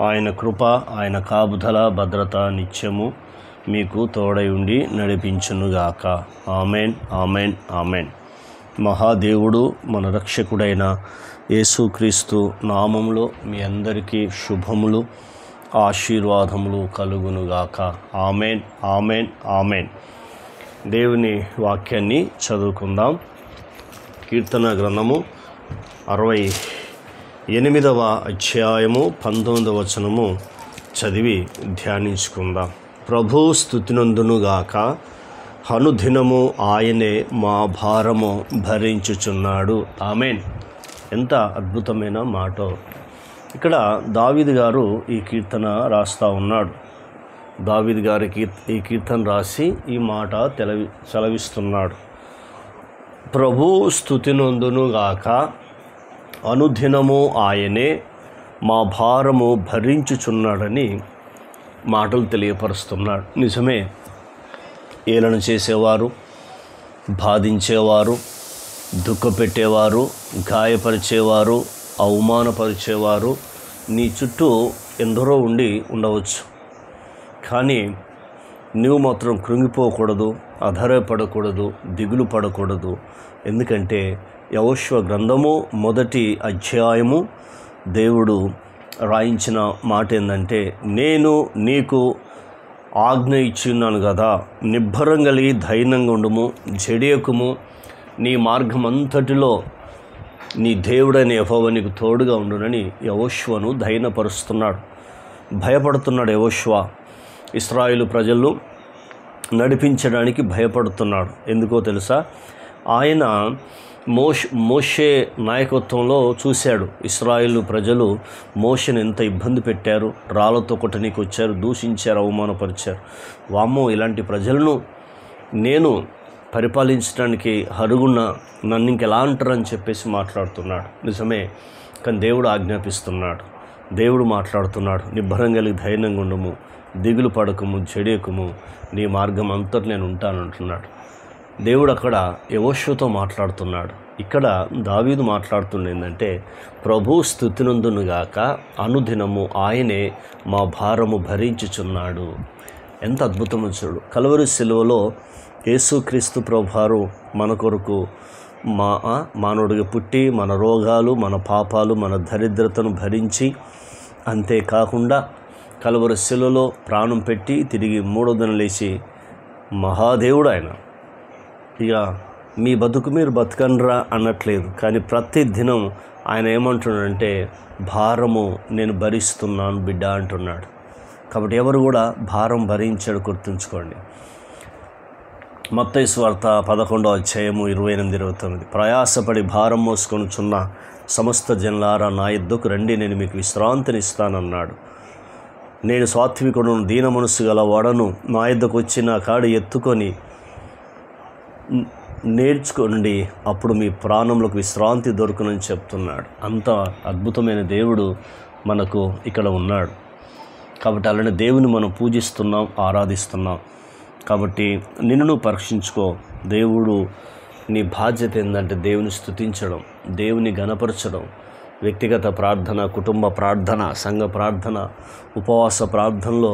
ఆయన కృప, ఆయన కాపుదల, భద్రత నిత్యము మీకు తోడై ఉండి నడిపించునుగాక. Amen, amen, amen. మహాదేవుడు మన రక్షకుడైన యేసుక్రీస్తు నామములో మీ అందరికీ శుభములు, ఆశీర్వాదములు కలుగునుగాక. Amen, amen, amen. దేవుని వాక్యాన్ని చదువుకుందాం. కీర్తన గ్రంథము 68వ అధ్యాయము 19వ వచనము చదివి ధ్యానించుకుందాం. ప్రభు స్తుతినందునుగాక, అనుదినము ఆయనే మా భారము భరించుచున్నాడు. ఆమెన్. ఎంత అద్భుతమైన మాట. ఇక్కడ దావీదు గారు ఈ కీర్తన రాస్తూ ఉన్నాడు. దావీదు గారికి ఈ కీర్తన రాసి ఈ మాట సెలవిస్తున్నాడు. ప్రభు స్తుతినందునుగాక, అనుదినము ఆయనే మా భారము భరించుచున్నాడని మాటలు తెలియపరుస్తున్నాడు. నిజమే, ఏలన చేసేవారు, బాధించేవారు, దుఃఖపెట్టేవారు, గాయపరిచేవారు, అవమానపరిచేవారు నీ చుట్టూ ఎందరో ఉండవచ్చు. కానీ నువ్వు మాత్రం కృంగిపోకూడదు, అధైర్యపడకూడదు, దిగులు పడకూడదు. ఎందుకంటే యెహోషువ గ్రంథము 1వ అధ్యాయము దేవుడు రాయించిన మాట ఏంటంటే, నేను నీకు ఆజ్ఞ ఇచ్చిన్నాను కదా, నిబ్బరం కలిగి ధైర్యంగా ఉండుము, జడియకుము, నీ మార్గం అంతటిలో నీ దేవుడైన యెహోవా నీకు తోడుగా ఉండునని యెహోషువను ధైర్యపరుస్తున్నాడు. భయపడుతున్నాడు యెహోషువ. ఇశ్రాయేలు ప్రజలు నడిపించడానికి భయపడుతున్నాడు. ఎందుకో తెలుసా? ఆయన మోషే నాయకత్వంలో చూశాడు. ఇశ్రాయేలు ప్రజలు మోషేని ఎంత ఇబ్బంది పెట్టారు, రాళ్ళతో కొట్టనీకి వచ్చారు, దూషించారు, అవమానపరిచారు. వామ్మో, ఇలాంటి ప్రజలను నేను పరిపాలించడానికి అరుగున్న, నన్ను ఇంకెలా అంటారని చెప్పేసి మాట్లాడుతున్నాడు. నిజమే, కానీ దేవుడు ఆజ్ఞాపిస్తున్నాడు, దేవుడు మాట్లాడుతున్నాడు. నిబ్బరం కలిగి ధైర్యంగా ఉండము, దిగులు పడకము, చెడియకము, నీ మార్గం అంతటి నేను ఉంటాను అంటున్నాడు. దేవుడు అక్కడ యెహోషువతో మాట్లాడుతున్నాడు. ఇక్కడ దావీదు మాట్లాడుతుంది ఏంటంటే, ప్రభు స్తుతినందునుగాక, అనుదినము ఆయనే మా భారము భరించుచున్నాడు. ఎంత అద్భుతమో చూడు. కల్వరి శిలువలో యేసుక్రీస్తు ప్రభువారు మన కొరకు మానవుడిగా పుట్టి మన రోగాలు, మన పాపాలు, మన దరిద్రతను భరించి, అంతేకాకుండా కల్వరి శిలువలో ప్రాణం పెట్టి తిరిగి 3వ దినం లేచి మహాదేవుడు ఆయన. ఇక మీ బతుకు మీరు బతకనరా అనట్లేదు, కానీ ప్రతి దినం ఆయన ఏమంటున్నాడంటే, భారము నేను భరిస్తున్నాను బిడ్డ అంటున్నాడు. కాబట్టి ఎవరు కూడా భారం భరించాడు, గుర్తుంచుకోండి. మత్తయి సువార్త 11వ అధ్యాయము 28-29. ప్రయాసపడి భారం మోసుకొనుచున్న సమస్త జనులారా నా యొద్దకు రండి, నేను మీకు విశ్రాంతిని ఇస్తానన్నాడు. నేను సాత్వికుడును, దీన మనస్సు గలవాడను, నా యొద్దకు వచ్చి నా కాడి ఎత్తుకొని నేర్చుకోండి, అప్పుడు మీ ప్రాణములకు విశ్రాంతి దొరుకునని చెప్తున్నాడు. అంత అద్భుతమైన దేవుడు మనకు ఇక్కడ ఉన్నాడు. కాబట్టి అలానే దేవుని మనం పూజిస్తున్నాం, ఆరాధిస్తున్నాం. కాబట్టి నిన్ను పరీక్షించుకో. దేవుడు నీ బాధ్యత ఏంటంటే దేవుని స్తుతించడం, దేవుని ఘనపరచడం, వ్యక్తిగత ప్రార్థన, కుటుంబ ప్రార్థన, సంఘ ప్రార్థన, ఉపవాస ప్రార్థనలో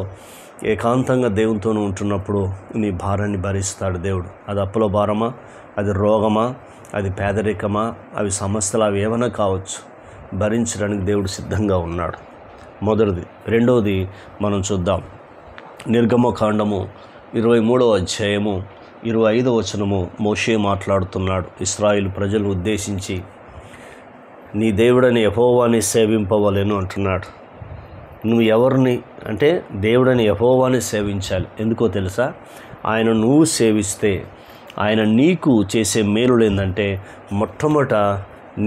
ఏకాంతంగా దేవునితో ఉంటున్నప్పుడు నీ భారాన్ని భరిస్తాడు దేవుడు. అది అప్పుల భారమా, అది రోగమా, అది పేదరికమా, అవి సమస్యలు, అవి ఏమైనా కావచ్చు, భరించడానికి దేవుడు సిద్ధంగా ఉన్నాడు. మొదటిది. రెండవది మనం చూద్దాం. నిర్గమకాండము 23వ అధ్యాయము 25వ వచనము మోషే మాట్లాడుతున్నాడు ఇశ్రాయేలు ప్రజలను ఉద్దేశించి. నీ దేవుడని యెహోవాని సేవింపవలెను అంటున్నాడు. నువ్వు ఎవరిని అంటే దేవుడని యెహోవాని సేవించాలి. ఎందుకో తెలుసా? ఆయన నువ్వు సేవిస్తే ఆయన నీకు చేసే మేలులు ఏంటంటే, మొట్టమొదట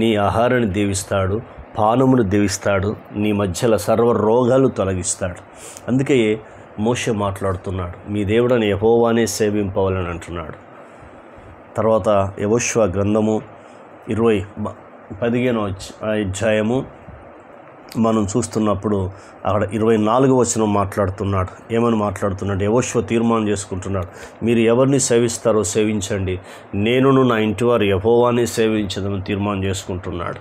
నీ ఆహారాన్ని దీవిస్తాడు, పానమును దీవిస్తాడు, నీ మధ్యలో సర్వ రోగాలు తొలగిస్తాడు. అందుకే మోషే మాట్లాడుతున్నాడు, మీ దేవుడని యెహోవానే సేవింపవాలని అంటున్నాడు. తర్వాత యెహోషువ గ్రంథము 15వ అధ్యాయము మనం చూస్తున్నప్పుడు అక్కడ 24వ వచనం మాట్లాడుతున్నాడు. ఏమని మాట్లాడుతున్నాడు? యెహోషువ తీర్మానం చేసుకుంటున్నాడు, మీరు ఎవరిని సేవిస్తారో సేవించండి, నేనును నా ఇంటివారు యెహోవాని సేవించదని తీర్మానం చేసుకుంటున్నాడు.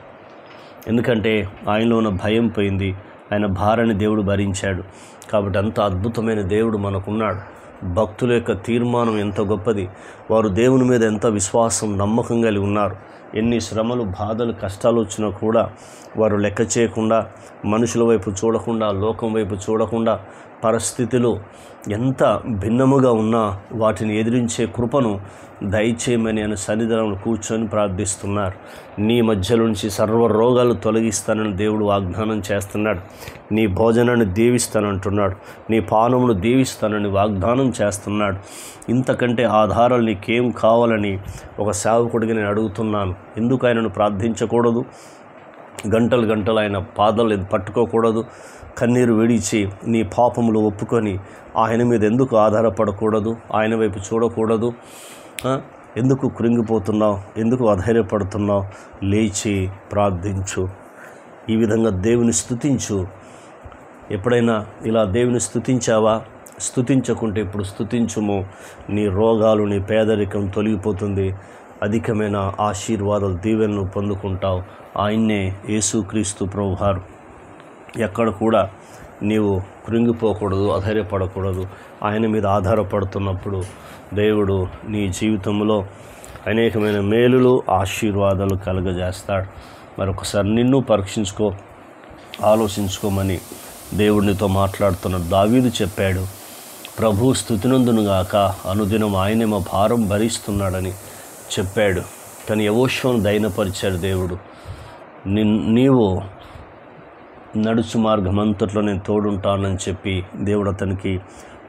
ఎందుకంటే ఆయనలో ఉన్న భయం పోయింది, ఆయన భారాన్ని దేవుడు భరించాడు. కాబట్టి అంత అద్భుతమైన దేవుడు మనకున్నాడు. భక్తుల యొక్క తీర్మానం ఎంత గొప్పది. వారు దేవుని మీద ఎంత విశ్వాసం, నమ్మకం కలిగి ఉన్నారు. ఎన్ని శ్రమలు, బాధలు, కష్టాలు వచ్చినా కూడా వారు లెక్క చేయకుండా, మనుషుల వైపు చూడకుండా, లోకం వైపు చూడకుండా, పరిస్థితులు ఎంత భిన్నముగా ఉన్నా వాటిని ఎదిరించే కృపను దయచేయమని ఆయన సన్నిధానంలో కూర్చొని ప్రార్థిస్తున్నారు. నీ మధ్యలోంచి సర్వ రోగాలు తొలగిస్తానని దేవుడు వాగ్దానం చేస్తున్నాడు. నీ భోజనాన్ని దీవిస్తానంటున్నాడు. నీ పానమును దీవిస్తానని వాగ్దానం చేస్తున్నాడు. ఇంతకంటే ఆధారాలు నీకేం కావాలని ఒక సేవకుడిగా నేను అడుగుతున్నాను. ఎందుకు ఆయనను ప్రార్థించకూడదు? గంటలు గంటలు ఆయన పాదాలు పట్టుకోకూడదు? కన్నీరు విడిచి నీ పాపములు ఒప్పుకొని ఆయన మీద ఎందుకు ఆధారపడకూడదు? ఆయన వైపు చూడకూడదు? ఎందుకు కృంగిపోతున్నావు? ఎందుకు అధైర్యపడుతున్నావు? లేచి ప్రార్థించు. ఈ విధంగా దేవుని స్తుతించు. ఎప్పుడైనా ఇలా దేవుని స్తుతించావా? స్తుతించకుంటే ఇప్పుడు స్తుతించుము. నీ రోగాలు, నీ పేదరికం తొలగిపోతుంది. అధికమైన ఆశీర్వాదాలు, దీవెనలు పొందుకుంటావు. ఆయన్నే యేసుక్రీస్తు ప్రభువారు. ఎక్కడ కూడా నీవు కృంగిపోకూడదు, అధైర్యపడకూడదు. ఆయన మీద ఆధారపడుతున్నప్పుడు దేవుడు నీ జీవితంలో అనేకమైన మేలులు, ఆశీర్వాదాలు కలుగజేస్తాడు. మరొకసారి నిన్ను పరీక్షించుకో, ఆలోచించుకోమని దేవుడినితో మాట్లాడుతున్నాడు. దావీదు చెప్పాడు, ప్రభు స్తుతినందునుగాక, అనుదినం ఆయనే మా భారం భరిస్తున్నాడని చెప్పాడు. కానీ యెహోషువను దయనపరిచాడు దేవుడు. నీవు నడుచు మార్గమంతట్లో నేను తోడుంటానని చెప్పి దేవుడు అతనికి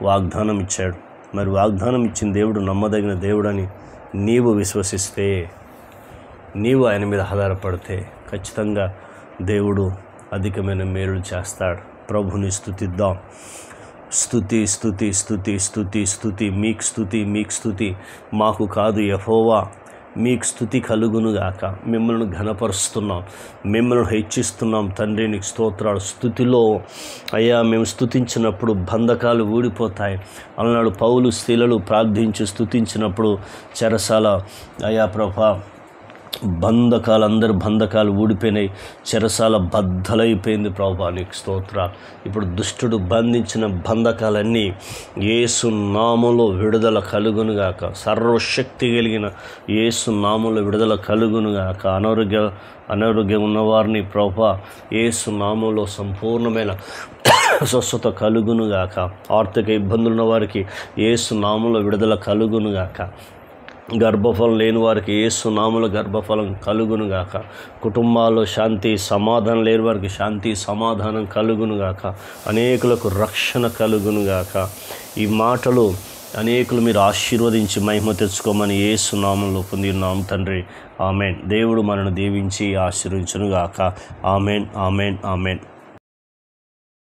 వాగ్దానం ఇచ్చాడు. మరి వాగ్దానం ఇచ్చిన దేవుడు నమ్మదగిన దేవుడని నీవు విశ్వసిస్తే, నీవు ఆయన మీద ఆధారపడితే ఖచ్చితంగా దేవుడు అధికమైన మేలులు చేస్తాడు. ప్రభుని స్తుతిద్దాం. స్తుతి స్తుతి స్తుతి స్తుతి స్తుతి, మీకు స్తుతి, మీకు స్తుతి, మాకు కాదు యెహోవా మీకు స్తుతి కలుగునుగాక. మిమ్మల్ని ఘనపరుస్తున్నాం, మిమ్మల్ని హెచ్చిస్తున్నాం తండ్రి, నీకు స్తోత్రాలు. స్తుతిలో అయ్యా మేము స్తుతించినప్పుడు బంధకాలు ఊడిపోతాయి అన్నాడు పౌలు. స్త్రీలు ప్రార్థించి స్తుతించినప్పుడు చెరసాల అయ్యా ప్రభా బంధకాలు, అందరి బంధకాలు ఊడిపోయినాయి, చెరసాల బద్దలైపోయింది ప్రభువా, నీకు స్తోత్రాలు. ఇప్పుడు దుష్టుడు బంధించిన బంధకాలన్నీ యేసు నామములో విడుదల కలుగునుగాక. సర్వశక్తి కలిగిన యేసు నామములో విడుదల కలుగునుగాక. అనారోగ్యం ఉన్నవారిని ప్రభువా యేసు నామములో సంపూర్ణమైన స్వస్థత కలుగునుగాక. ఆర్థిక ఇబ్బందులు ఉన్న వారికి యేసు నామములో విడుదల కలుగునుగాక. గర్భఫలం లేని వారికి యేసు నామములో గర్భఫలం కలుగునుగాక. కుటుంబాల్లో శాంతి సమాధానం లేని వారికి శాంతి సమాధానం కలుగునుగాక. అనేకులకు రక్షణ కలుగునుగాక. ఈ మాటలు అనేకులు మీరు ఆశీర్వదించి మహిమ తెచ్చుకోమని యేసు నామములో పొందినాం తండ్రి. ఆమెన్. దేవుడు మనను దీవించి ఆశీర్వదించునుగాక. Amen, amen, amen.